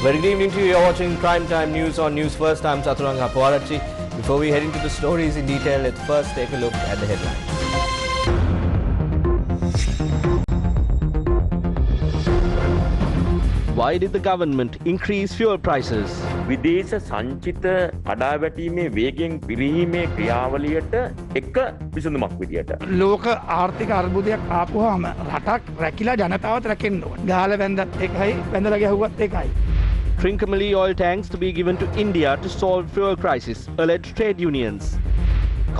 Very good evening to you. You're watching Primetime News on News First. I'm Chaturanga Pawarachi. Before we head into the stories in detail, let's first take a look at the headlines. Why did the government increase fuel prices? විදේශ සංචිත කඩාවැටීමේ වේගයෙන් පිරීමේ ක්‍රියාවලියට එක විසඳුමක් විදියට ලෝක ආර්ථික අර්බුදයක් ආපුවාම රටක් රැකිලා ජනතාවත් රැකෙන්න ඕන. ගාල වැන්දත් එකයි, වැන්දලා ගැහුවත් එකයි. Trincomalee oil tanks to be given to India to solve fuel crisis, allege trade unions.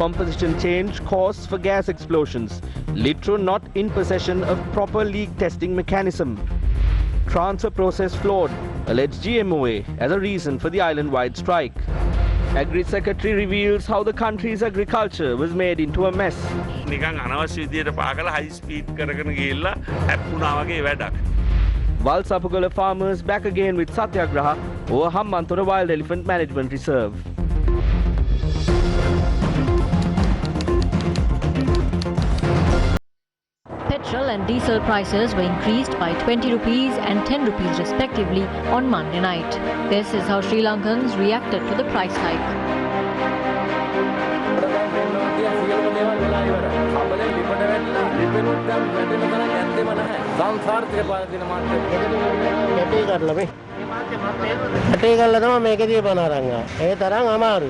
Composition change cause for gas explosions. Litro not in possession of proper leak testing mechanism. Transfer process flawed, alleged GMOA as a reason for the island-wide strike. Agri-Secretary reveals how the country's agriculture was made into a mess. නිකන් අනවශ්‍ය විදියට පාකලා high speed කරගෙන ගිහිල්ලා ඇප්පුණා වගේ වැඩක්. Valsapugala farmers back again with Satyagraha over Hambantota Wild Elephant Management Reserve. Petrol and diesel prices were increased by 20 rupees and 10 rupees respectively on Monday night. This is how Sri Lankans reacted to the price hike.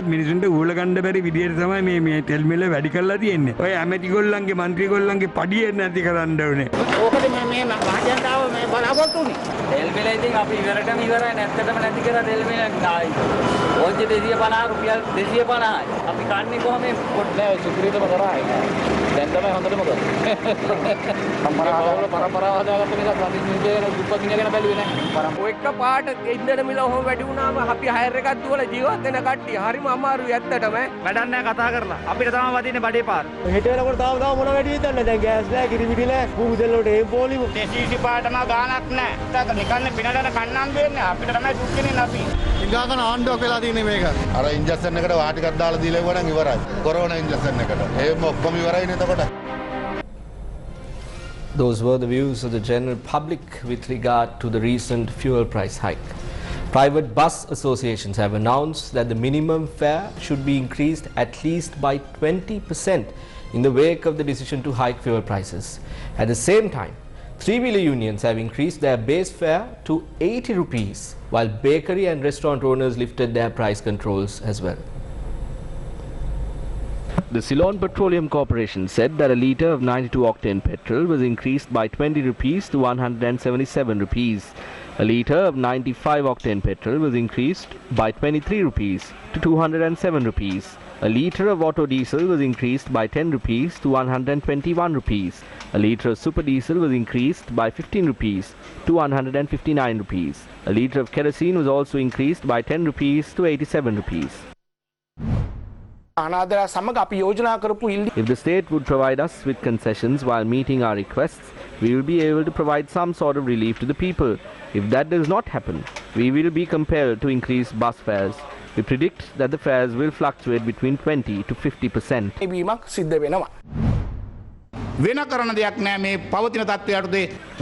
මිනිසුන්ට ඌල ගන්න බැරි විදියට තමයි මේ තෙල් මිල වැඩි කරලා තියෙන්නේ. ඔය ඇමති ගොල්ලන්ගේ മന്ത്രി ගොල්ලන්ගේ පඩිය නැති කරන්න ඕනේ. ඕකද මේ මහජනතාව මේ බලාපොරොත්තු වෙන්නේ. තෙල් මිල ඉතින් අපි ඉවරටම ඉවරයි නැත්තටම නැති කරලා තෙල් මිල ආයි. ඕජ්ජ 250 රුපියල් 250යි. අපි කන්නේ කොහොම මේ පොඩ් නෑ සුපිරිතම කරායි. දැන් තමයි හොඳටම කරන්නේ. පරම්පරාව හදාගත්ත නිසා අපි නිදේ දුප්පත් මිනිහගෙන බැලුවේ නෑ. ඔය එක පාට ඉන්ධන මිල ඔහොම වැඩි වුණාම අපි හයර් එකක් දුවලා ජීවත් වෙන කට්ටිය හරිම අමාරුයි ඇත්තටම. වැඩක් නෑ කතා කරලා. අපිට තමයි වදින්නේ බඩේ පාර. හෙට වෙනකොට තාම මොන වැඩිද දන්නේ දැන් ගෑස් නෑ, කිරිපිටි නෑ, කුඩු වලට ඒ පොලිම. දෙසීසි පාටම ගානක් නෑ. ඒක නිකන් පිනඩන කන්නම් වෙන්නේ. අපිට තමයි දුක් වෙන්නේ අපි. ඉංගාකන ආණ්ඩුවක් වෙලා තියෙන්නේ මේක. අර ඉන්ජෙක්ෂන් එකට වාටි එකක් දාලා දීලා ඉවරන් ඉවරයි. කොරෝනා ඉන්ජෙක්ෂන් එකට. ඒම ඔක්කොම ඉවරයිනේ එතකොට. Those were the views of the general public with regard to the recent fuel price hike. Private bus associations have announced that the minimum fare should be increased at least by 20% in the wake of the decision to hike fuel prices. At the same time, three-wheeler unions have increased their base fare to 80 rupees, while bakery and restaurant owners lifted their price controls as well. The Ceylon Petroleum Corporation said that a litre of 92-octane petrol was increased by 20 rupees to 177 rupees. A litre of 95-octane petrol was increased by 23 rupees to 207 rupees. A litre of auto diesel was increased by 10 rupees to 121 rupees. A litre of super diesel was increased by 15 rupees to 159 rupees. A litre of kerosene was also increased by 10 rupees to 87 rupees. If the state would provide us with concessions while meeting our requests, we will be able to provide some sort of relief to the people. If that does not happen, we will be compelled to increase bus fares. We predict that the fares will fluctuate between 20 to 50%.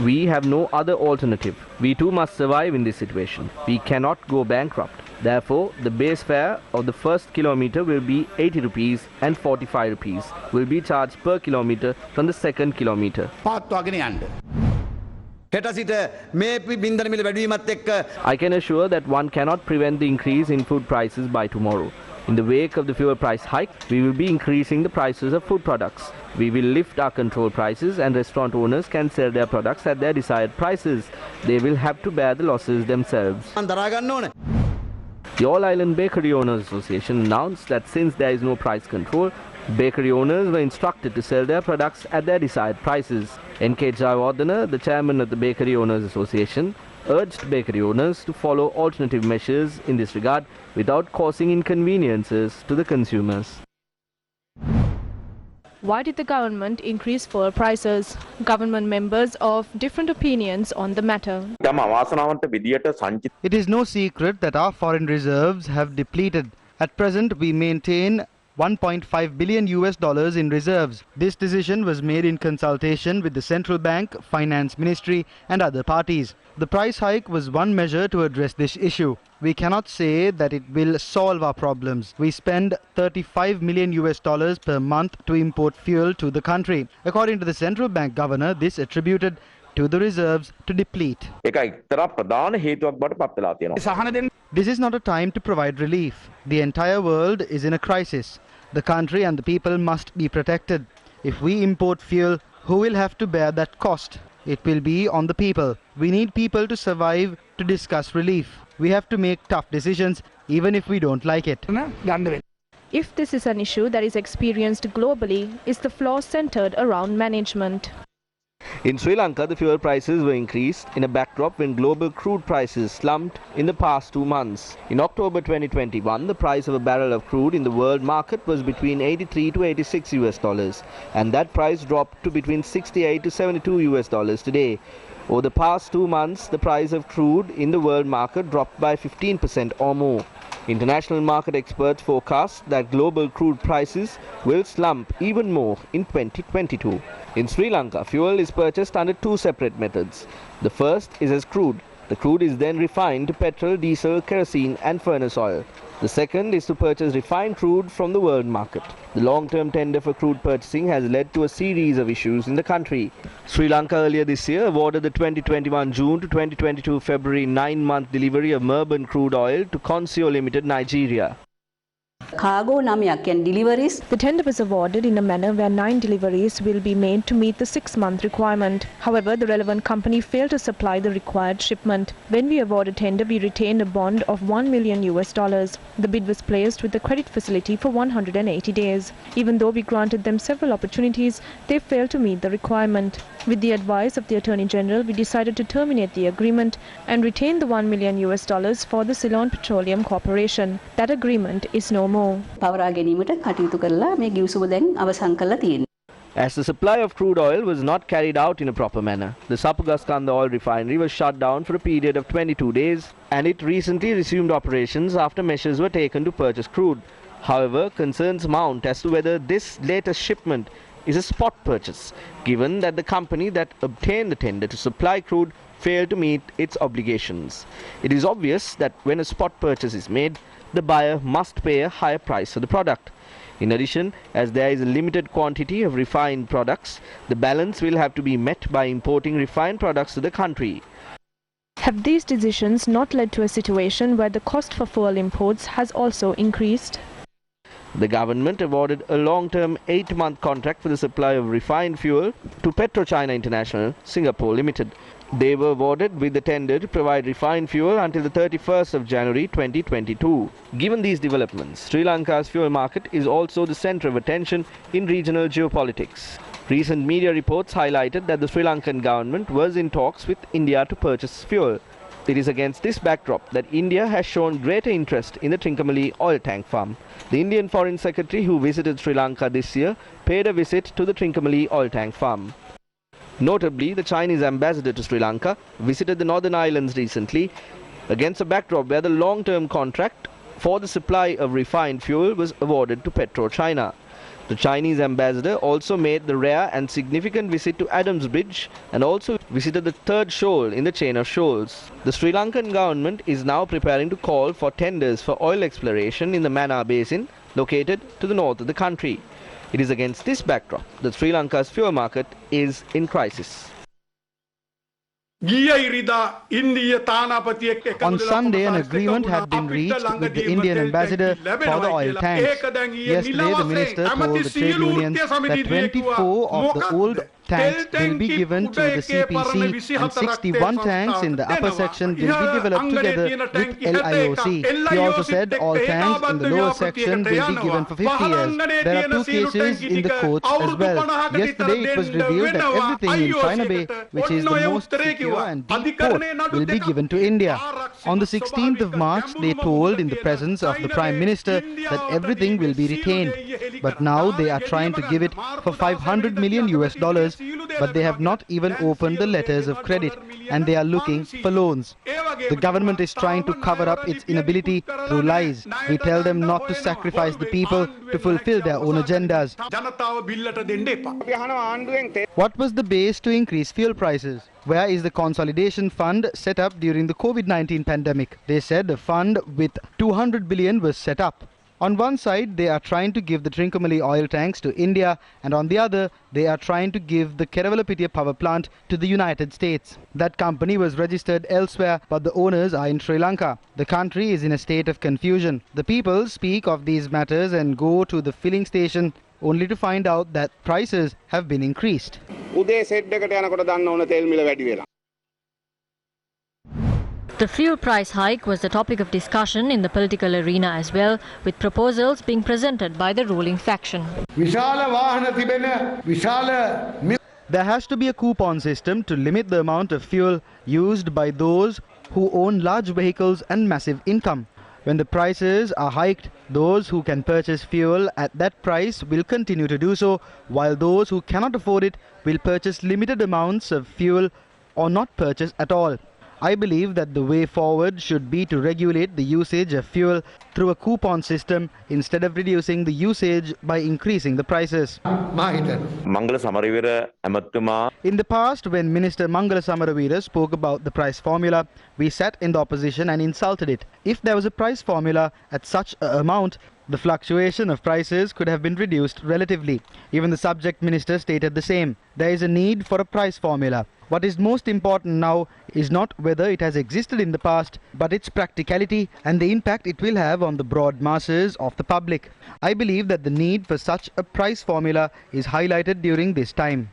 We have no other alternative. We too must survive in this situation. We cannot go bankrupt. Therefore, the base fare of the first kilometer will be 80 rupees and 45 rupees will be charged per kilometer from the second kilometer. I can assure that one cannot prevent the increase in food prices by tomorrow. In the wake of the fuel price hike, we will be increasing the prices of food products. We will lift our control prices and restaurant owners can sell their products at their desired prices. They will have to bear the losses themselves. The All Island Bakery Owners Association announced that since there is no price control, bakery owners were instructed to sell their products at their desired prices. N.K. Jayawardena, the chairman of the Bakery Owners Association, urged bakery owners to follow alternative measures in this regard without causing inconveniences to the consumers. Why did the government increase fuel prices? Government members of different opinions on the matter. It is no secret that our foreign reserves have depleted. At present, we maintain $1.5 billion in reserves. This decision was made in consultation with the central bank, finance ministry and other parties. The price hike was one measure to address this issue. We cannot say that it will solve our problems. We spend $35 million per month to import fuel to the country. According to the central bank governor, this attributed to the reserves to deplete. This is not a time to provide relief. The entire world is in a crisis. The country and the people must be protected. If we import fuel, who will have to bear that cost? It will be on the people. We need people to survive to discuss relief. We have to make tough decisions even if we don't like it. If this is an issue that is experienced globally, is the flaw centered around management? In Sri Lanka, the fuel prices were increased in a backdrop when global crude prices slumped in the past 2 months. In October 2021, the price of a barrel of crude in the world market was between $83 to $86, and that price dropped to between $68 to $72 today. Over the past 2 months, the price of crude in the world market dropped by 15% or more. International market experts forecast that global crude prices will slump even more in 2022. In Sri Lanka, fuel is purchased under 2 separate methods. The first is as crude. The crude is then refined to petrol, diesel, kerosene and furnace oil. The second is to purchase refined crude from the world market. The long-term tender for crude purchasing has led to a series of issues in the country. Sri Lanka earlier this year awarded the 2021 June to 2022 February 9-month delivery of Merban crude oil to Consio Limited, Nigeria. Cargo 9ක් deliveries. The tender was awarded in a manner where 9 deliveries will be made to meet the 6-month requirement. However, the relevant company failed to supply the required shipment. When we awarded tender, we retained a bond of $1 million. The bid was placed with the credit facility for 180 days. Even though we granted them several opportunities, they failed to meet the requirement. With the advice of the Attorney General, we decided to terminate the agreement and retain the $1 million for the Ceylon Petroleum Corporation. That agreement is no more. පවරා ගැනීමට කටයුතු කරලා මේ ගිවිසුම දැන් අවසන් කරලා තියෙනවා. As the supply of crude oil was not carried out in a proper manner, the Sapugaskanda oil refinery was shut down for a period of 22 days and it recently resumed operations after measures were taken to purchase crude. However, concerns mount as to whether this latest shipment is a spot purchase, given that the company that obtained the tender to supply crude failed to meet its obligations. It is obvious that when a spot purchase is made, the buyer must pay a higher price for the product. In addition, as there is a limited quantity of refined products, the balance will have to be met by importing refined products to the country. Have these decisions not led to a situation where the cost for fuel imports has also increased? The government awarded a long-term 8-month contract for the supply of refined fuel to PetroChina International, Singapore Limited. They were awarded with the tender to provide refined fuel until the 31st of January 2022. Given these developments, Sri Lanka's fuel market is also the center of attention in regional geopolitics. Recent media reports highlighted that the Sri Lankan government was in talks with India to purchase fuel. It is against this backdrop that India has shown greater interest in the Trincomalee oil tank farm. The Indian Foreign Secretary who visited Sri Lanka this year paid a visit to the Trincomalee oil tank farm. Notably, the Chinese ambassador to Sri Lanka visited the Northern Islands recently against a backdrop where the long-term contract for the supply of refined fuel was awarded to PetroChina. The Chinese ambassador also made the rare and significant visit to Adams Bridge and also visited the third shoal in the chain of shoals. The Sri Lankan government is now preparing to call for tenders for oil exploration in the Mannar Basin located to the north of the country. It is against this backdrop that Sri Lanka's fuel market is in crisis. On Sunday, an agreement had been reached with the Indian ambassador for the oil tanks. Yesterday, the minister told the trade unions that 24 of the old tanks will be given to the CPC and 61 tanks in the upper section will be developed together with LIOC. He also said all tanks in the lower section will be given for 50 years. There are 2 cases in the courts as well. Yesterday it was revealed that everything in China Bay, which is the most secure and deep port, will be given to India. On the 16th of March, they told in the presence of the Prime Minister that everything will be retained. But now they are trying to give it for $500 million, but they have not even opened the letters of credit and they are looking for loans. The government is trying to cover up its inability through lies. We tell them not to sacrifice the people to fulfill their own agendas. What was the base to increase fuel prices? Where is the consolidation fund set up during the COVID-19 pandemic? They said a fund with 200 billion was set up. On one side, they are trying to give the Trincomalee oil tanks to India, and on the other, they are trying to give the Keravalapitia power plant to the United States. That company was registered elsewhere, but the owners are in Sri Lanka. The country is in a state of confusion. The people speak of these matters and go to the filling station only to find out that prices have been increased. The fuel price hike was the topic of discussion in the political arena as well, with proposals being presented by the ruling faction. There has to be a coupon system to limit the amount of fuel used by those who own large vehicles and massive income. When the prices are hiked, those who can purchase fuel at that price will continue to do so, while those who cannot afford it will purchase limited amounts of fuel or not purchase at all. I believe that the way forward should be to regulate the usage of fuel through a coupon system instead of reducing the usage by increasing the prices. In the past, when Minister Mangala Samaravira spoke about the price formula, we sat in the opposition and insulted it. If there was a price formula at such an amount, the fluctuation of prices could have been reduced relatively. Even the subject minister stated the same. There is a need for a price formula. What is most important now is not whether it has existed in the past, but its practicality and the impact it will have on the broad masses of the public. I believe that the need for such a price formula is highlighted during this time.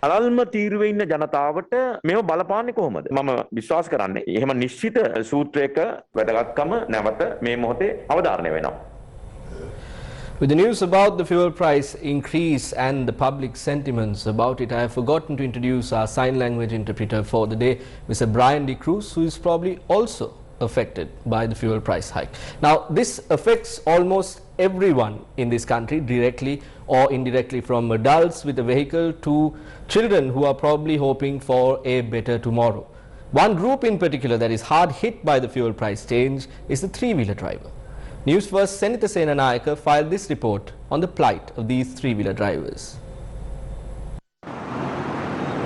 With the news about the fuel price increase and the public sentiments about it, I have forgotten to introduce our sign language interpreter for the day, Mr. Brian De Cruz, who is probably also affected by the fuel price hike. Now, this affects almost everyone in this country, directly or indirectly, from adults with a vehicle to children who are probably hoping for a better tomorrow. One group in particular that is hard hit by the fuel price change is the three-wheeler driver. Newsfirst Senator Senanayaka filed this report on the plight of these three-wheeler drivers.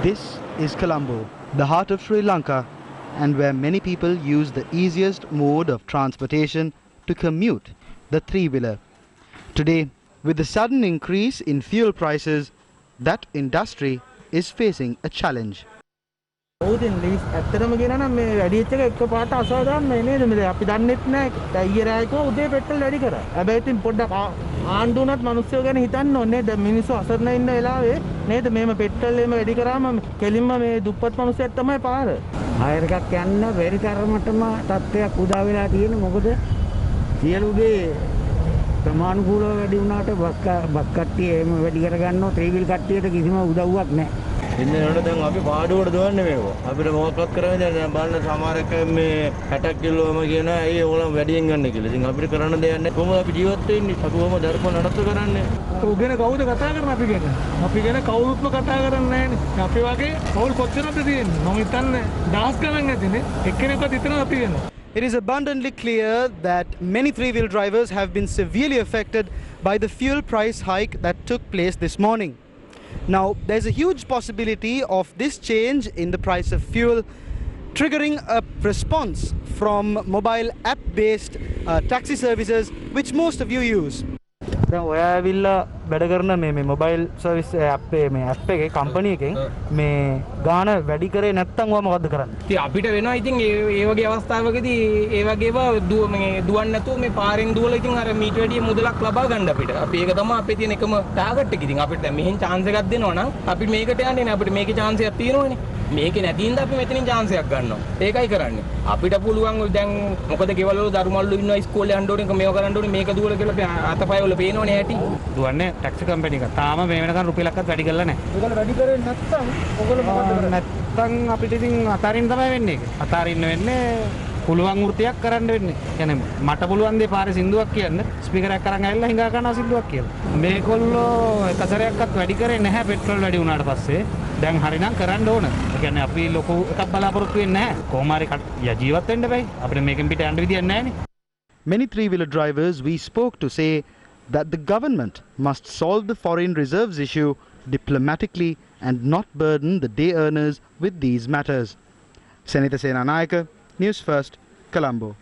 This is Colombo, the heart of Sri Lanka, and where many people use the easiest mode of transportation to commute, the three-wheeler. Today, with the sudden increase in fuel prices, that industry is facing a challenge. ඇත්තටම කියනවා නම් මේ වැඩිච්ච එක එකපාරට අසාධාරණයි නේද මේ අපි දන්නෙත් නැහැ ඊයරායකෝ උදේ පෙට්‍රල් වැඩි කරා හැබැයි ඉතින් පොඩ්ඩක් ආණ්ඩුවනත් මිනිස්සු ගැන හිතන්න ඕනේ නේද මිනිස්සු අසරණ ඉන්න වෙලාවේ නේද මේම පෙට්‍රල් එහෙම වැඩි කරාම කෙලින්ම මේ දුප්පත් මිනිස්සුත් තමයි පාර හයර් එකක් යන්න බැරි තරමටම තත්ත්වයක් උදා වෙලා තියෙන මොකද සියලුගේ ප්‍රමාණිකූලව වැඩි වුණාට බස් කට්ටිය එහෙම වැඩි කරගන්නවා ත්‍රී වීල් කට්ටියට කිසිම උදව්වක් නැහැ ඉන්නේ නේද දැන් අපි පාඩුවට දවන්නේ මේක අපිට මොකක්වත් කරන්නේ නැහැ බලන්න සමහරක මේ 60 කිලෝම කියන ඒ ඕගොල්ලෝ වැඩියෙන් ගන්න කියලා. ඉතින් අපිට කරන්න දෙයක් නැහැ. කොහොමද අපි ජීවත් වෙන්නේ? අපි කොහොම ධර්ම නඩත්තු කරන්නේ? උගෙන කවුද කතා කරන්නේ අපි ගැන? අපි ගැන කවුරුත්ම කතා කරන්නේ නැහැනේ. අපි වගේ කවුල් කොච්චරද තියෙන්නේ? මම හිතන්නේ දහස් ගණන් ඇතිනේ. එක්කෙනෙක්වත් හිතනවා අපි ගැන. It is abundantly clear that many three-wheel drivers have been severely affected by the fuel price hike that took place this morning. Now, there's a huge possibility of this change in the price of fuel triggering a response from mobile app-based taxi services, which most of you use. දැන් ඔයා ඇවිල්ලා වැඩ කරන මේ mobile service app එකේ company එකෙන් මේ ගාන වැඩි කරේ නැත්නම් ඔයා මොකද්ද කරන්නේ? ඉතින් අපිට වෙනවා ඉතින් ඒ වගේ අවස්ථාවකදී ඒ වගේව මේ දුවන්නේ නැතුව මේ පාරෙන් දුවලා ඉතින් අර මීට වැඩිය මුදලක් ලබා ගන්න අපිට. අපි ඒක තමයි අපේ තියෙන එකම ටාගට් එක. ඉතින් අපිට දැන් මෙහෙන් chance එකක් දෙනවා නම් අපි මේකට යන්නේ නැහැ. අපිට මේකේ chance එකක් තියෙනවනේ. මේකේ නැතිනම් අපි මෙතනින් chance එකක් ගන්නවා. ඒකයි කරන්නේ. අපිට පුළුවන් දැන් මොකද ගෙවල් වල දරුමල්ලු ඉන්නවා ඉස්කෝලේ යන්න ඕනේ මේක කරන්න ඕනේ මේක දුවලා කියලා අතපය වල පේනවනේ ඇටි. දුවන්නේ ටැක්සි කම්පැනි එක. තාම මේ වෙනකන් රුපියලක්වත් වැඩි කරලා නැහැ. ඔයගොල්ලෝ වැඩි කරේ නැත්තම් ඔයගොල්ලෝ මොකද කරන්නේ? නැත්තම් අපිට ඉතින් අතාරින්න තමයි වෙන්නේ ඒක. අතාරින්න වෙන්නේ පුළුවන් වෘතියක් කරන්න වෙන්නේ. يعني මට පුළුවන් දේ පාරේ සින්දුවක් කියන්න ස්පීකර් එකක් අරන් ඇවිල්ලා හිඟා කරනවා සින්දුවක් කියලා. මේගොල්ලෝ එක සැරයක්වත් වැඩි කරේ නැහැ පෙට්‍රල් වැඩි වුණාට පස්සේ. දැන් හරිනම් කරන්න ඕන. ඒ කියන්නේ අපි ලොකු එකක් බලාපොරොත්තු වෙන්නේ නැහැ. කොහොම හරි ජීවත් වෙන්න බෑ. අපිට මේකෙන් පිට යන්න විදියක් නැහැනේ. Many three-wheeler drivers we spoke to say that the government must solve the foreign reserves issue diplomatically and not burden the day earners with these matters. Senitha Senanayaka, News First, Colombo.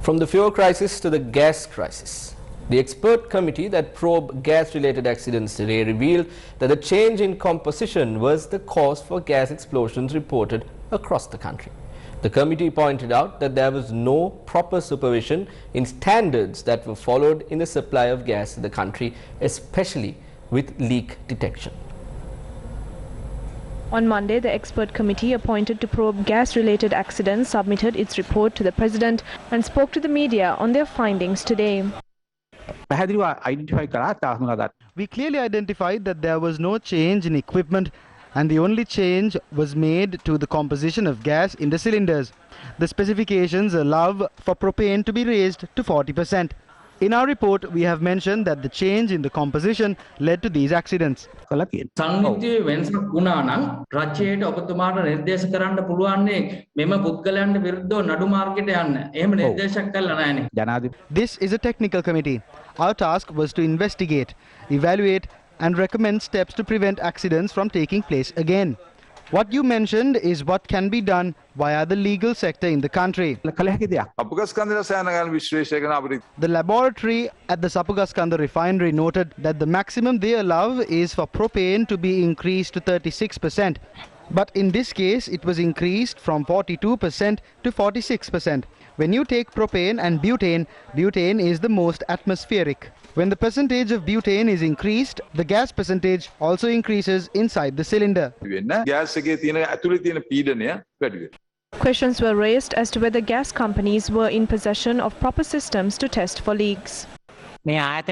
From the fuel crisis to the gas crisis, the expert committee that probed gas-related accidents today revealed that the change in composition was the cause for gas explosions reported across the country. The committee pointed out that there was no proper supervision in standards that were followed in the supply of gas to the country, especially with leak detection. On Monday, the expert committee appointed to probe gas-related accidents submitted its report to the President and spoke to the media on their findings today. We clearly identified that there was no change in equipment and the only change was made to the composition of gas in the cylinders. The specifications allow for propane to be raised to 40%. In our report, we have mentioned that the change in the composition led to these accidents. සංවිධියේ වෙනසක් වුණා නම් රජයට ඔබතුමාට නිර්දේශ කරන්න පුළුවන්නේ මෙම පුද්ගලයන්ට විරුද්ධව නඩු මාර්ගයට යන්න. එහෙම නිර්දේශයක් කළා නැහැනේ. This is a technical committee. Our task was to investigate, evaluate and recommend steps to prevent accidents from taking place again. What you mentioned is what can be done via the legal sector in the country. The laboratory at the Sapugaskanda refinery noted that the maximum they allow is for propane to be increased to 36%. But in this case, it was increased from 42% to 46%. When you take propane and butane, butane is the most atmospheric. When the percentage of butane is increased, the gas percentage also increases inside the cylinder. Questions were raised as to whether gas companies were in possession of proper systems to test for leaks. If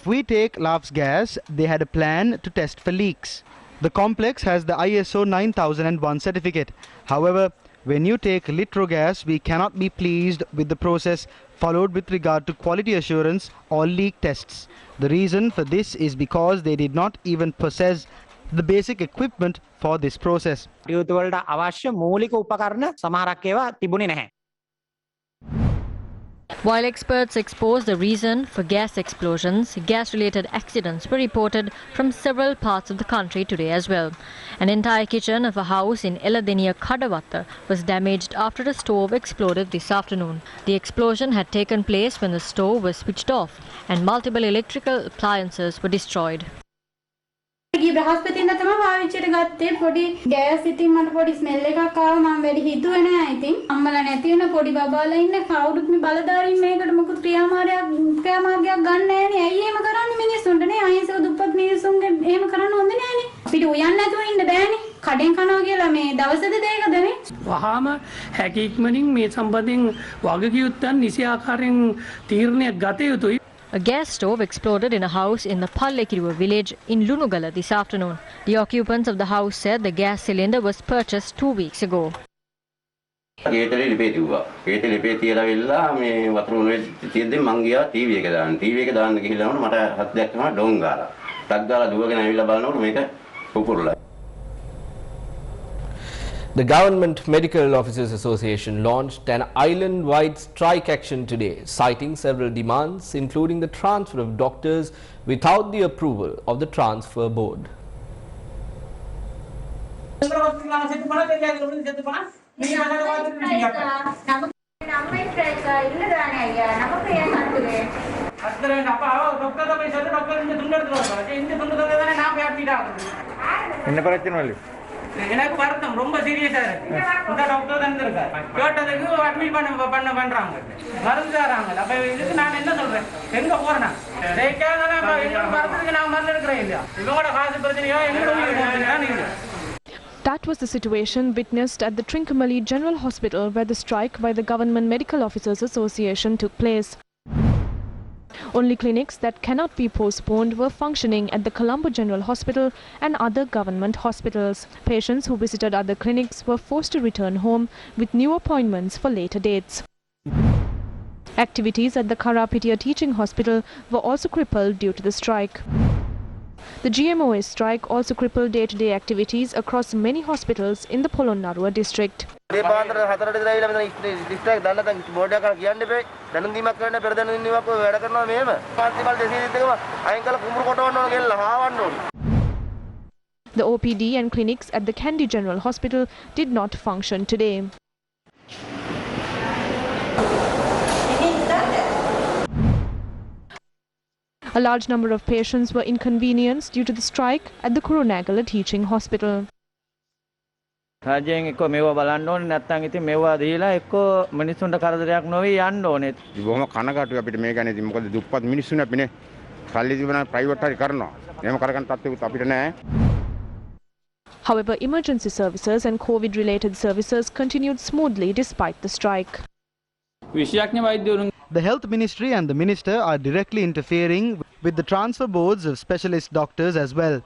we take LAF's gas, they had a plan to test for leaks. The complex has the ISO 9001 certificate. However, when you take litro gas, we cannot be pleased with the process followed with regard to quality assurance or leak tests. The reason for this is because they did not even possess the basic equipment for this process. While experts exposed the reason for gas explosions, gas-related accidents were reported from several parts of the country today as well. An entire kitchen of a house in Eladeniya Kadavatta was damaged after a stove exploded this afternoon. The explosion had taken place when the stove was switched off and multiple electrical appliances were destroyed. බ්‍රහස්පතින්ද තමයි පාවිච්චියට ගත්තේ පොඩි gas ඉතින් මට පොඩි smell එකක් ආවා මම වැඩි හිතුවේ නෑ ඉතින් අම්මලා නැති වෙන පොඩි බබාලා ඉන්න කවුරුත් මේ බලධාරීන් මේකට මොකද ක්‍රියාමාර්ගයක් ගන්න නෑනේ ඇයි එහෙම කරන්නේ මිනිස්සුන්ට නේ අහිංසක දුප්පත් මිනිස්සුන්ගේ එහෙම කරන්න හොඳ නෑනේ අපිට උයන්න නැතුව ඉන්න බෑනේ කඩෙන් කනවා කියලා මේ දවසද දෙකද නේ වහාම හැකි ඉක්මනින් මේ සම්බන්ධයෙන් වගකීම් නිසි ආකාරයෙන් තීරණයක් ගත යුතුයි. A gas stove exploded in a house in the Pallekiruwa village in Lunugala this afternoon. The occupants of the house said the gas cylinder was purchased 2 weeks ago. The Government Medical Officers Association launched an island-wide strike action today, citing several demands, including the transfer of doctors without the approval of the Transfer Board. எனக்கு வருத்தம் ரொம்ப சீரியஸா இருக்கு இந்த doctor தான் இருக்கார் கேட்டதுக்கு admit பண்றாங்க மருந்து தராங்க அப்ப இதுக்கு நான் என்ன சொல்றேன் எங்க போறேன் எங்க மருந்துக்கு நான் மருந்து எடுக்கிறேன் இல்லையா இவங்களோட காசு பிரச்சனையோ எங்களோட That was the situation witnessed at the Trincomalee General Hospital where the strike by the Government Medical Officers Association took place. Only clinics that cannot be postponed were functioning at the Colombo General Hospital and other government hospitals. Patients who visited other clinics were forced to return home with new appointments for later dates. Activities at the Karapitia Teaching Hospital were also crippled due to the strike. The GMOA strike also crippled day-to-day activities across many hospitals in the Polonnaruwa district. The OPD and clinics at the Kandy General Hospital did not function today. A large number of patients were inconvenienced due to the strike at the Kurunegala Teaching Hospital. රජයෙන් එක්ක මේවා බලන්න ඕනේ නැත්නම් ඉතින් මේවා දීලා එක්ක මිනිස්සුන්ට කරදරයක් නොවී යන්න ඕනේ. බොහොම කනගාටුයි අපිට මේ ගැන ඉතින් මොකද දුප්පත් මිනිස්සුනේ අපිනේ. සල්ලි තිබුණා ප්‍රයිවට් හරි කරනවා. එහෙම කරගන්න තත්ත්වෙකුත් අපිට නැහැ. However, emergency services and COVID-related services continued smoothly despite the strike. The Health Ministry and the Minister are directly interfering with the transfer boards of specialist doctors as well.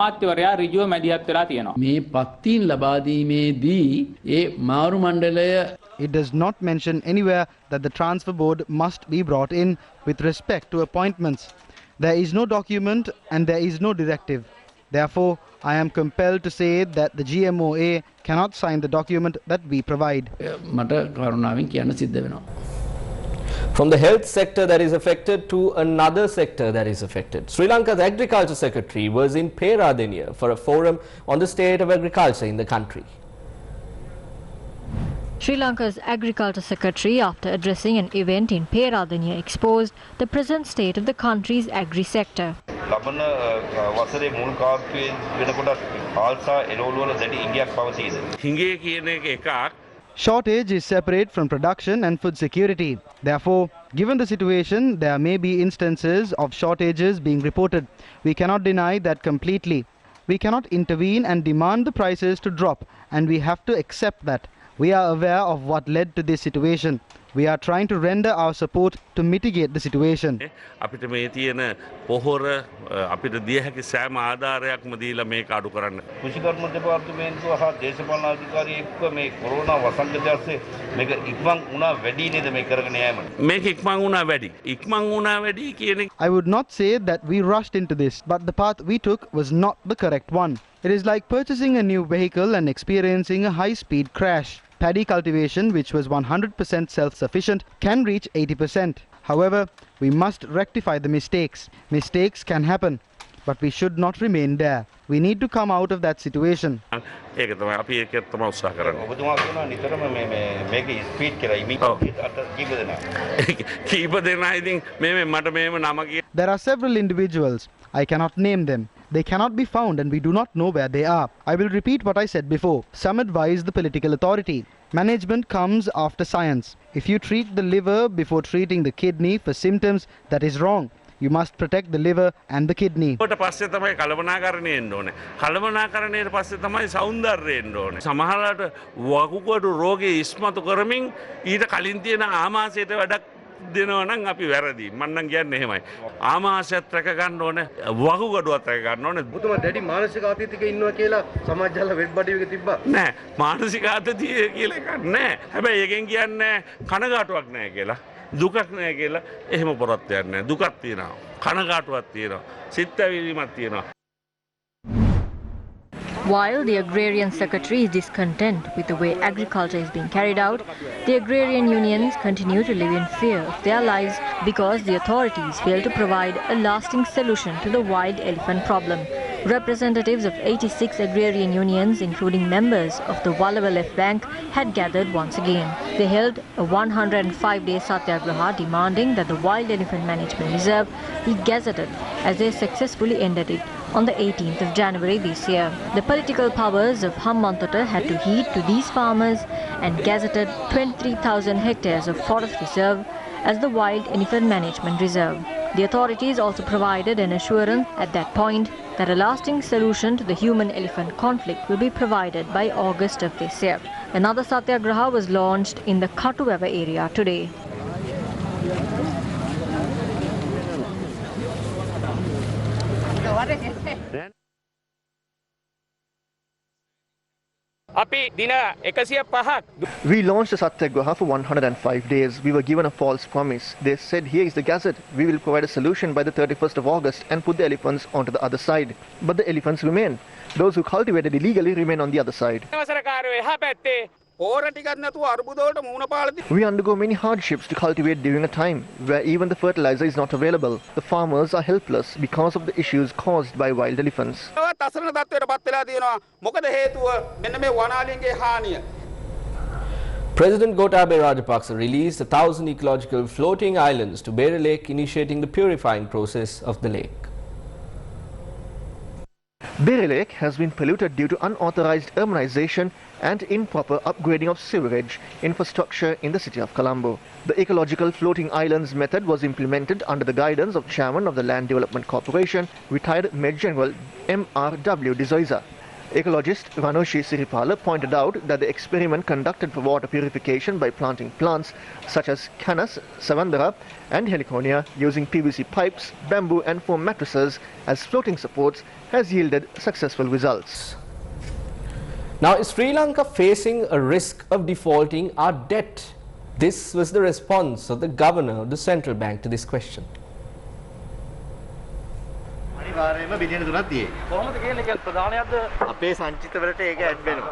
It does not mention anywhere that the transfer board must be brought in with respect to appointments. There is no document and there is no directive. Therefore, I am compelled to say that the GMOA cannot sign the document that we provide. From the health sector that is affected to another sector that is affected. Sri Lanka's Agriculture Secretary was in Peradeniya for a forum on the state of agriculture in the country. Sri Lanka's Agriculture Secretary, after addressing an event in Peradeniya, exposed the present state of the country's agri-sector. Shortage is separate from production and food security. Therefore, given the situation, there may be instances of shortages being reported. We cannot deny that completely. We cannot intervene and demand the prices to drop, and we have to accept that. We are aware of what led to this situation. We are trying to render our support to mitigate the situation. අපිට මේ තියෙන පොහොර අපිට දිය හැකි සෑම ආධාරයක්ම දීලා මේක අඩු කරන්න. කෘෂිකර්ම දෙපාර්තමේන්තුව හා දේශපාලන අධිකාරී එක්ක මේ කොරෝනා වසංගතය ඇස්සේ මේක ඉක්මන් වුණා වැඩි නේද මේ කරගෙන යෑම. මේක ඉක්මන් වුණා වැඩි. ඉක්මන් වුණා වැඩි කියන I would not say that we rushed into this, but the path we took was not the correct one. It is like purchasing a new vehicle and experiencing a high-speed crash. Paddy cultivation, which was 100% self-sufficient, can reach 80%. However, we must rectify the mistakes. Mistakes can happen, but we should not remain there. We need to come out of that situation. ඒක තමයි අපි ඒක තමයි උත්සාහ කරන්නේ. ඔබතුමා කියනවා නිතරම මේක ස්පීඩ් කියලා කීප දෙනා ඉතින් මේ මට මේව නම කිය. There are several individuals. I cannot name them. They cannot be found and we do not know where they are. I will repeat what I said before. Some advise the political authority. Management comes after science. If you treat the liver before treating the kidney for symptoms, that is wrong. You must protect the liver and the kidney. ඊට පස්සේ තමයි කලබනාකරණය එන්න ඕනේ. කලබනාකරණයට පස්සේ තමයි సౌందර්යය එන්න ඕනේ. සමහරවිට වකුගඩු රෝගේ ඉස්මතු කරමින් ඊට කලින් තියෙන ආමාශයට වැඩක් දෙනවා නම් අපි වැරදි. මම නම් කියන්නේ එහෙමයි. ආමාශයත් රැක ගන්න ඕනේ, වකුගඩුවත් රැක ගන්න ඕනේ. ඔබතුමා දැඩි මානසික ආතතියක ඉන්නවා කියලා සමාජාල වෙබ් බඩුවක තිබ්බා. නෑ, මානසික ආතතිය කියලා එකක් නෑ. හැබැයි එකෙන් කියන්නේ කනගාටුවක් නෑ කියලා. දුකක් නෑ කියලා එහෙම පොරොත්තුවක් නෑ. දුකක් තියෙනවා. කනගාටුවක් තියෙනවා. සිත් ඇවිලීමක් තියෙනවා. While the Agrarian Secretary is discontent with the way agriculture is being carried out, the agrarian unions continue to live in fear of their lives because the authorities fail to provide a lasting solution to the wild elephant problem. Representatives of 86 agrarian unions, including members of the Wallava Left Bank, had gathered once again. They held a 105-day satyagraha demanding that the Wild Elephant Management Reserve be gazetted as they successfully ended it on the 18th of January this year. The political powers of Hambantota had to heed to these farmers and gazetted 23,000 hectares of forest reserve as the Wild Elephant Management Reserve. The authorities also provided an assurance at that point that a lasting solution to the human-elephant conflict will be provided by August of this year. Another satyagraha was launched in the Katuwava area today. අපි දින 105ක් We launched a Satyagraha for 105 days. We were given a false promise. They said, here is the gazette. We will provide a solution by the 31st of August and put the elephants onto the other side. But the elephants remain. Those who cultivated illegally remain on the other side. We undergo many hardships to cultivate during a time where even the fertilizer is not available. The farmers are helpless because of the issues caused by wild elephants. President Gotabaya Rajapaksa released 1,000 ecological floating islands to Bere Lake, initiating the purifying process of the lake. Bere Lake has been polluted due to unauthorized urbanization and improper upgrading of sewerage infrastructure in the city of Colombo. The ecological floating islands method was implemented under the guidance of Chairman of the Land Development Corporation, retired Major General M.R.W. D'Souza. Ecologist Vanoshi Siripala pointed out that the experiment conducted for water purification by planting plants such as Canas, Savandara and Heliconia using PVC pipes, bamboo and foam mattresses as floating supports has yielded successful results. Now, is Sri Lanka facing a risk of defaulting our debt? This was the response of the governor of the central bank to this question. කොහොමද කියන්නේ කියන්නේ ප්‍රධානයක්ද අපේ සංචිතවලට ඒක add වෙනවා.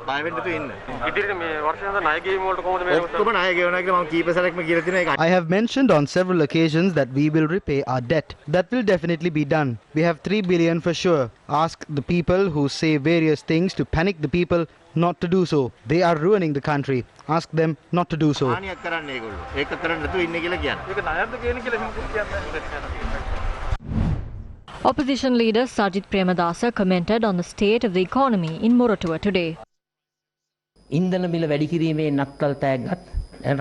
බය වෙන්න තු ඉන්න. ඉදිරියට මේ වර්ෂයෙන් ණය ගෙවීම වලට කොහොමද මේ ඔක්කොම ණය ගෙවනවා කියලා මම කීප සැරයක්ම කියලා තියෙනවා ඒක. I have mentioned on several occasions that we will repay our debt. That will definitely be done. We have 3 billion for sure. Ask the people who say various things to panic the people not to do so. They are ruining the country. Ask them not to do so. හානියක් කරන්නේ ඒගොල්ලෝ. ඒක කරන්න නැතුව ඉන්නේ කියලා කියන්නේ. ඒක ණයක්ද කියන්නේ කියලා එහෙම කියන්නේ. Opposition leader Sajith Premadasa commented on the state of the economy in Moratuwa today. ඉන්ධන මිල වැඩි කිරීමේ නත්තල් තෑග්ගත්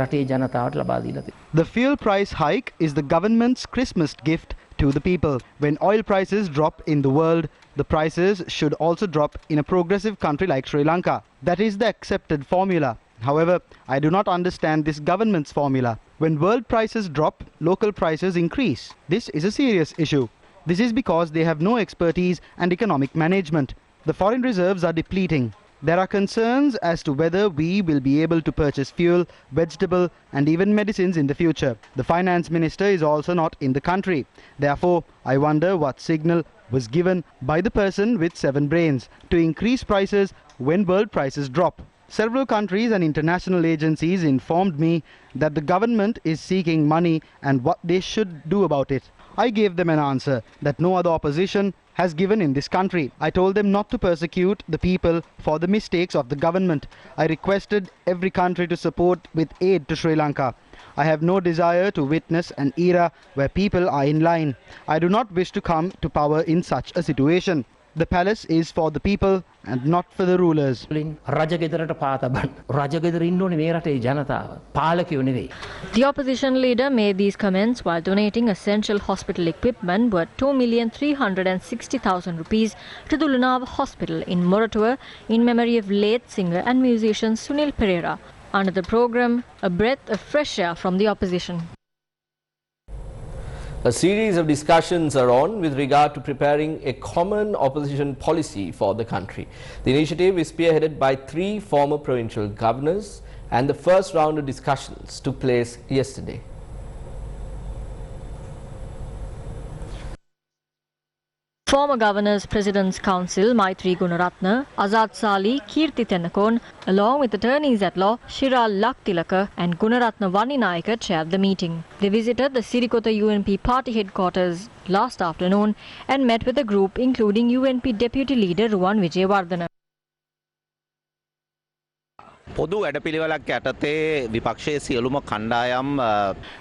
රටේ ජනතාවට ලබා දීලා තියෙනවා. The fuel price hike is the government's Christmas gift to the people. When oil prices drop in the world, the prices should also drop in a progressive country like Sri Lanka. That is the accepted formula. However, I do not understand this government's formula. When world prices drop, local prices increase. This is a serious issue. This is because they have no expertise and economic management. The foreign reserves are depleting. There are concerns as to whether we will be able to purchase fuel, vegetable and even medicines in the future. The finance minister is also not in the country. Therefore, I wonder what signal was given by the person with 7 brains to increase prices when world prices drop. Several countries and international agencies informed me that the government is seeking money and what they should do about it. I gave them an answer that no other opposition has given in this country. I told them not to persecute the people for the mistakes of the government. I requested every country to support with aid to Sri Lanka. I have no desire to witness an era where people are in line. I do not wish to come to power in such a situation. The palace is for the people and not for the rulers. The opposition leader made these comments while donating essential hospital equipment worth 2,360,000 rupees to the Lunava Hospital in Moratuwa in memory of late singer and musician Sunil Pereira. Under the program, a breath of fresh air from the opposition. A series of discussions are on with regard to preparing a common opposition policy for the country. The initiative is spearheaded by 3 former provincial governors, and the first round of discussions took place yesterday. Former Governors President's Council Maitri Gunaratna, Azad Sali, Kirti Tennakon, along with attorneys at law Shiral Laktilaka and Gunaratna Vaninayaka chaired the meeting. They visited the Sirikota UNP party headquarters last afternoon and met with a group including UNP Deputy Leader Ruwan Wijewardena.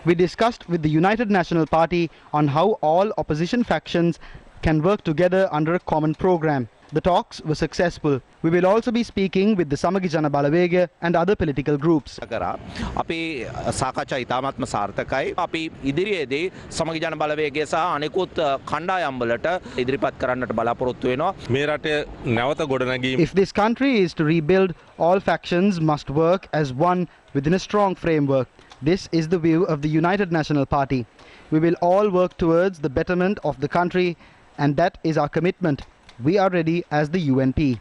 We discussed with the United National Party on how all opposition factions can work together under a common program. The talks were successful. We will also be speaking with the Samagi Jana Balawega and other political groups. අපි සාකච්ඡා ඉතාමත්ම සාර්ථකයි. අපි ඉදිරියේදී සමගි ජන බලවේගය සහ අනෙකුත් කණ්ඩායම් වලට ඉදිරිපත් කරන්නට බලාපොරොත්තු වෙනවා. මේ රටේ නැවත ගොඩනැගීම. If this country is to rebuild, all factions must work as one within a strong framework. This is the view of the United National Party. We will all work towards the betterment of the country, and that is our commitment. we are ready as the UNP.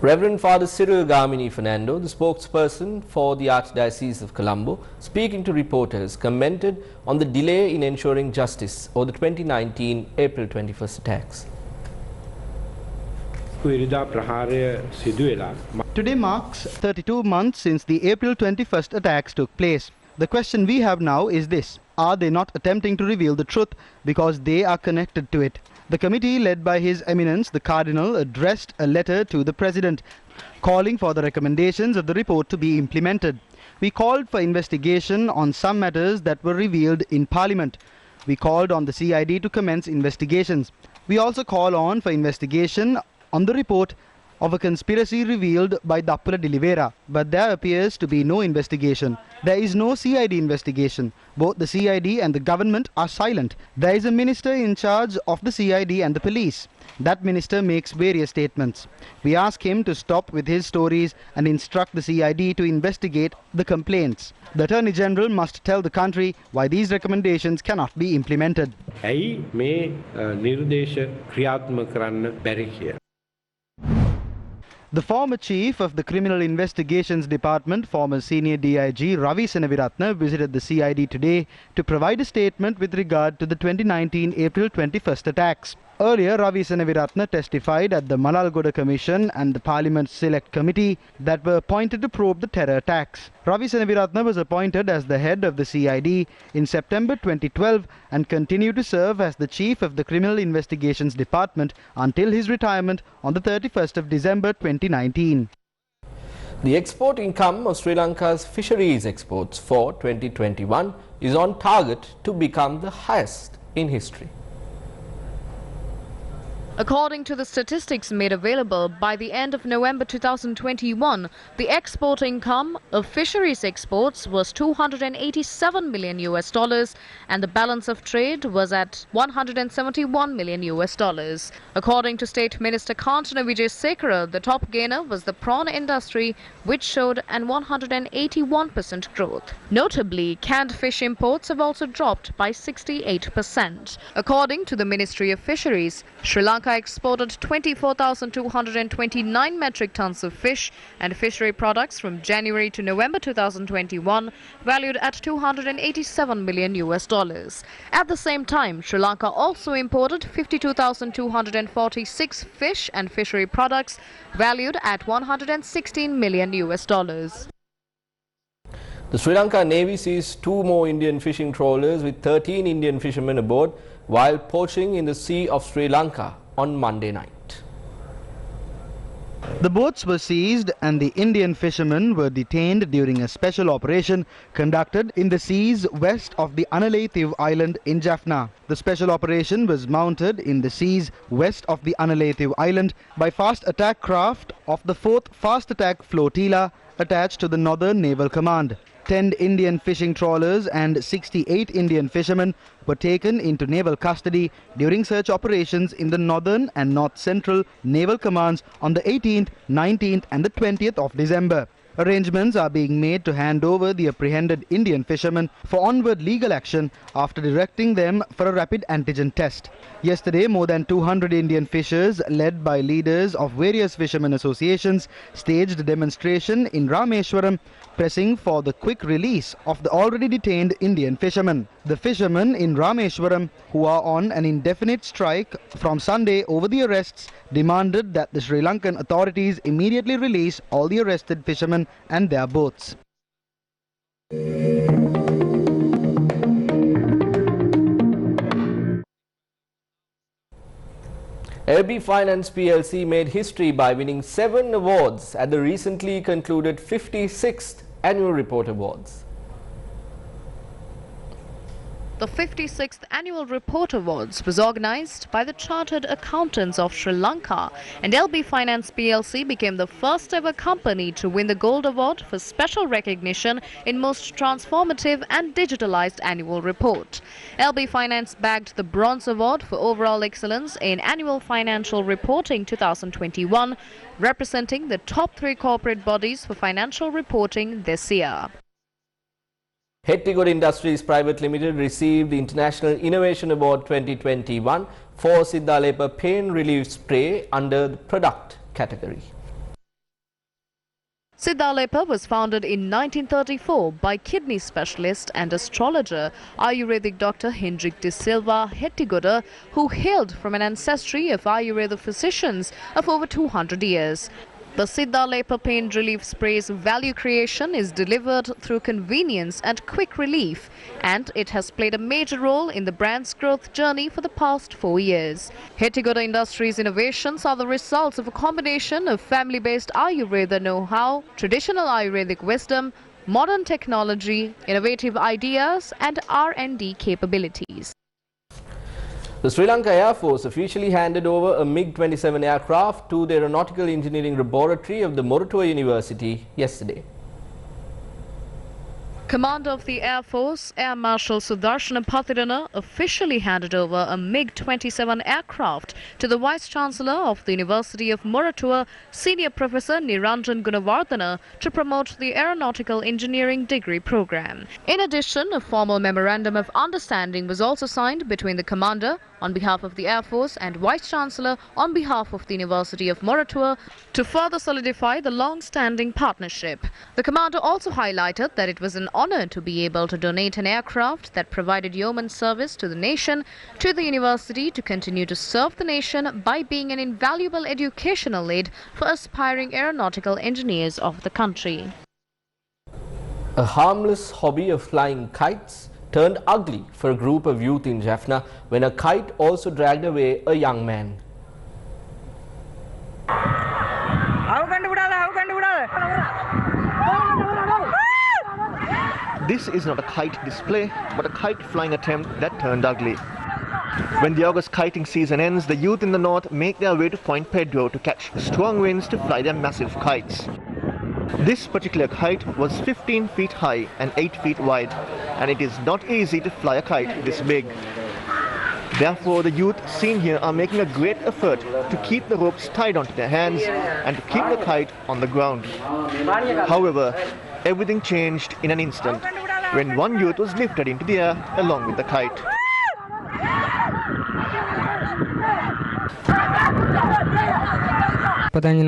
Reverend Father Cyril Gamini Fernando, the spokesperson for the Archdiocese of Colombo, speaking to reporters, commented on the delay in ensuring justice over the 2019 April 21st attacks. Today marks 32 months since the April 21st attacks took place. The question we have now is this: are they not attempting to reveal the truth because they are connected to it? The committee led by His Eminence the Cardinal addressed a letter to the President calling for the recommendations of the report to be implemented. We called for investigation on some matters that were revealed in Parliament. We called on the CID to commence investigations. We also call on for investigation on the report of a conspiracy revealed by Dappula Dilivera, but there appears to be no investigation. There is no CID investigation. Both the CID and the government are silent. There is a minister in charge of the CID and the police. That minister makes various statements. We ask him to stop with his stories and instruct the CID to investigate the complaints. The Attorney General must tell the country why these recommendations cannot be implemented. The former chief of the Criminal Investigations Department, former senior DIG Ravi Senaviratne, visited the CID today to provide a statement with regard to the 2019 April 21st attacks. Earlier, Ravi Senaviratne testified at the Malalgoda Commission and the Parliament Select Committee that were appointed to probe the terror attacks. Ravi Senaviratne was appointed as the head of the CID in September 2012 and continued to serve as the chief of the Criminal Investigations Department until his retirement on the 31st of December 2019. The export income of Sri Lanka's fisheries exports for 2021 is on target to become the highest in history. According to the statistics made available by the end of November 2021, the export income of fisheries exports was $287 million and the balance of trade was at $171 million. According to State Minister Kantana Wijesekara, the top gainer was the prawn industry, which showed an 181% growth. Notably, canned fish imports have also dropped by 68%. According to the Ministry of Fisheries, Sri Lanka exported 24,229 metric tons of fish and fishery products from January to November 2021, valued at $287 million. At the same time, Sri Lanka also imported 52,246 fish and fishery products, valued at $116 million. The Sri Lanka Navy seized 2 more Indian fishing trawlers with 13 Indian fishermen aboard while poaching in the Sea of Sri Lanka on Monday night. The boats were seized and the Indian fishermen were detained during a special operation conducted in the seas west of the Analathiv Island in Jaffna. The special operation was mounted in the seas west of the Analathiv Island by fast attack craft of the 4th Fast Attack Flotilla attached to the Northern Naval Command. 10 Indian fishing trawlers and 68 Indian fishermen were taken into naval custody during search operations in the Northern and North Central Naval Commands on the 18th, 19th and the 20th of December. Arrangements are being made to hand over the apprehended Indian fishermen for onward legal action after directing them for a rapid antigen test. Yesterday, more than 200 Indian fishers, led by leaders of various fishermen associations, staged a demonstration in Rameshwaram, pressing for the quick release of the already detained Indian fishermen. The fishermen in Rameshwaram, who are on an indefinite strike from Sunday over the arrests, demanded that the Sri Lankan authorities immediately release all the arrested fishermen and their boats. LB Finance PLC made history by winning 7 awards at the recently concluded 56th Annual Report Awards. The 56th Annual Report Awards was organised by the Chartered Accountants of Sri Lanka, and LB Finance PLC became the first ever company to win the Gold Award for special recognition in most transformative and digitalised annual report. LB Finance bagged the Bronze Award for overall excellence in annual financial reporting 2021, representing the top 3 corporate bodies for financial reporting this year. Hettigoda Industries Private Limited received the International Innovation Award 2021 for Siddhalepa pain relief spray under the product category. Siddhalepa was founded in 1934 by kidney specialist and astrologer Ayurvedic Dr. Hendrik de Silva Hettigoda, who hailed from an ancestry of Ayurveda physicians of over 200 years. The Siddhalepa pain relief spray's value creation is delivered through convenience and quick relief, and it has played a major role in the brand's growth journey for the past 4 years. Hettigoda Industries' innovations are the results of a combination of family-based Ayurveda know-how, traditional Ayurvedic wisdom, modern technology, innovative ideas and R&D capabilities. The Sri Lanka Air Force officially handed over a MiG-27 aircraft to the Aeronautical Engineering Laboratory of the Moratuwa University yesterday. Commander of the Air Force, Air Marshal Sudarshana Pathirana, officially handed over a MiG-27 aircraft to the Vice-Chancellor of the University of Moratuwa, Senior Professor Niranjan Gunawardana, to promote the Aeronautical Engineering degree program. In addition, a formal memorandum of understanding was also signed between the Commander, on behalf of the Air Force, and Vice-Chancellor on behalf of the University of Moratuwa to further solidify the long-standing partnership. The Commander also highlighted that it was an honor to be able to donate an aircraft that provided yeoman service to the nation to the university to continue to serve the nation by being an invaluable educational aid for aspiring aeronautical engineers of the country. A harmless hobby of flying kites turned ugly for a group of youth in Jaffna when a kite also dragged away a young man. This is not a kite display, but a kite flying attempt that turned ugly. When the August kiting season ends, the youth in the north make their way to Point Pedro to catch strong winds to fly their massive kites. This particular kite was 15 feet high and 8 feet wide, and it is not easy to fly a kite this big. Therefore, the youth seen here are making a great effort to keep the ropes tied onto their hands and to keep the kite on the ground. However, everything changed in an instant when one youth was lifted into the air along with the kite. Around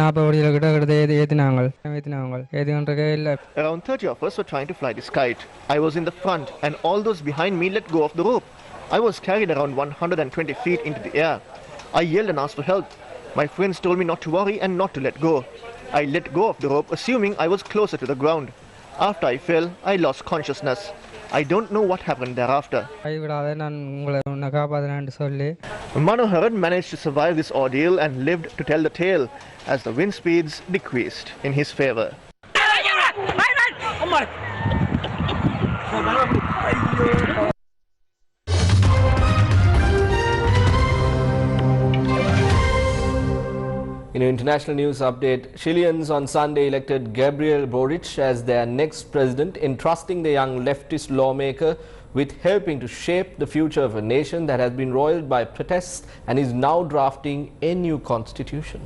30 of us were trying to fly this kite. I was in the front and all those behind me let go of the rope. I was carried around 120 feet into the air. I yelled and asked for help. My friends told me not to worry and not to let go. I let go of the rope assuming I was closer to the ground. After I fell, I lost consciousness. I don't know what happened thereafter. Manoharan managed to survive this ordeal and lived to tell the tale as the wind speeds decreased in his favor. In an international news update, Chileans on Sunday elected Gabriel Boric as their next president, entrusting the young leftist lawmaker with helping to shape the future of a nation that has been roiled by protests and is now drafting a new constitution.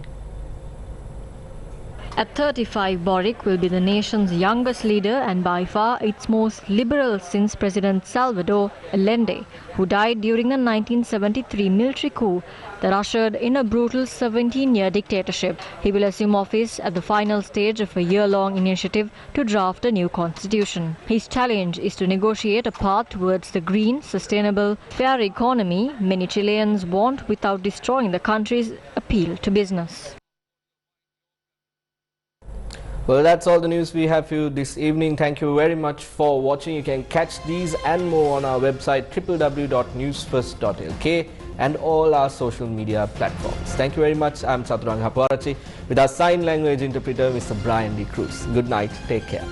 At 35, Boric will be the nation's youngest leader and by far its most liberal since President Salvador Allende, who died during the 1973 military coup that ushered in a brutal 17-year dictatorship. He will assume office at the final stage of a year-long initiative to draft a new constitution. His challenge is to negotiate a path towards the green, sustainable, fair economy many Chileans want without destroying the country's appeal to business. Well, that's all the news we have for you this evening. Thank you very much for watching. You can catch these and more on our website www.newsfirst.lk and all our social media platforms. Thank you very much. I'm Saturang Haparachi with our sign language interpreter, Mr. Brian D. Cruz. Good night. Take care.